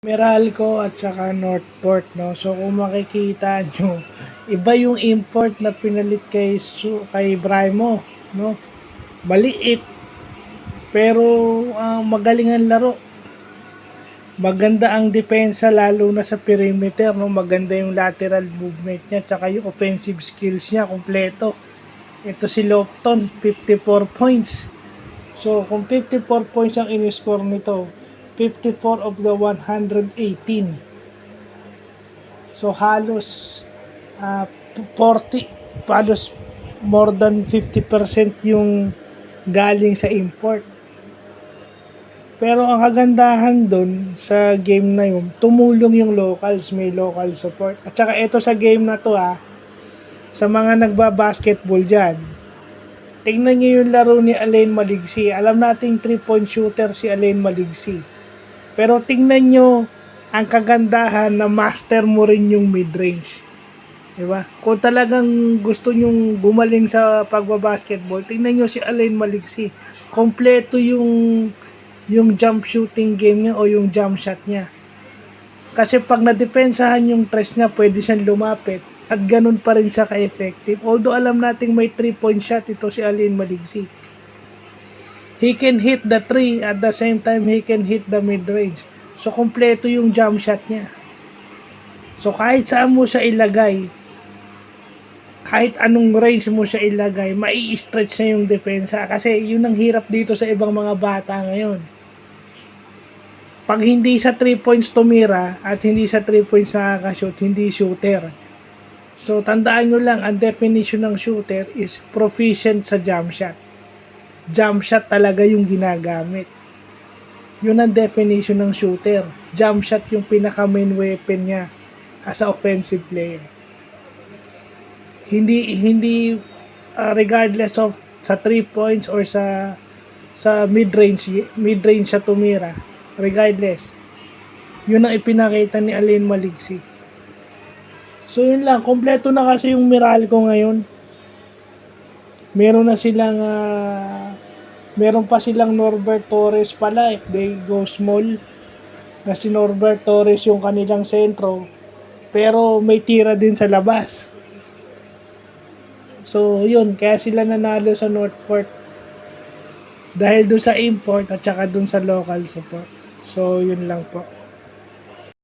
Meralco at saka Northport, no? So kung makikita nyo, iba yung import na pinalit kay Brimo, no? Maliit, pero magaling ang laro. Maganda ang depensa lalo na sa perimeter, no? Maganda yung lateral movement niya, tsaka yung offensive skills niya, kompleto. Ito si Lofton, 54 points. So kung 54 points ang in-score nito, 54 of the 118. So halos 40, halos more than 50% yung galing sa import. Pero ang kagandahan doon sa game na yun, tumulong yung locals, may local support. At saka ito sa game na to sa mga nagba-basketball dyan, tingnan nyo yung laro ni Alain Maligsi. Alam nating 3-point shooter si Alain Maligsi. Pero tingnan nyo ang kagandahan na master mo rin yung mid-range. Diba? Kung talagang gusto nyong gumaling sa pagbabasketball, tingnan nyo si Alain Maligsi. Kompleto yung jump shooting game niya o yung jump shot niya. Kasi pag nadepensahan yung tres niya, pwede siyang lumapit at ganun pa rin siya ka-effective. Although alam nating may 3-point shot ito si Alain Maligsi. He can hit the 3 at the same time he can hit the mid-range. So kompleto yung jump shot niya. So kahit saan mo siya ilagay, kahit anong range mo siya ilagay, mai-stretch na yung depensa. Kasi yun ang hirap dito sa ibang mga bata ngayon. Pag hindi sa 3 points tumira at hindi sa 3 points nakakashoot, hindi shooter. So tandaan nyo lang, ang definition ng shooter is proficient sa jump shot. Jump shot talaga yung ginagamit. Yun ang definition ng shooter. Jump shot yung pinaka main weapon niya as a offensive player. Hindi regardless of sa 3 points or sa mid-range siya tumira. Regardless. Yun ang ipinakita ni Alain Maligsi. So yun lang, kompleto na kasi yung Meralco ngayon. Meron pa silang Norbert Torres pala if they go small. Na si Norbert Torres yung kanilang sentro. Pero may tira din sa labas. So yun, kaya sila nanalo sa Northport. Dahil doon sa import at saka doon sa local support. So yun lang po.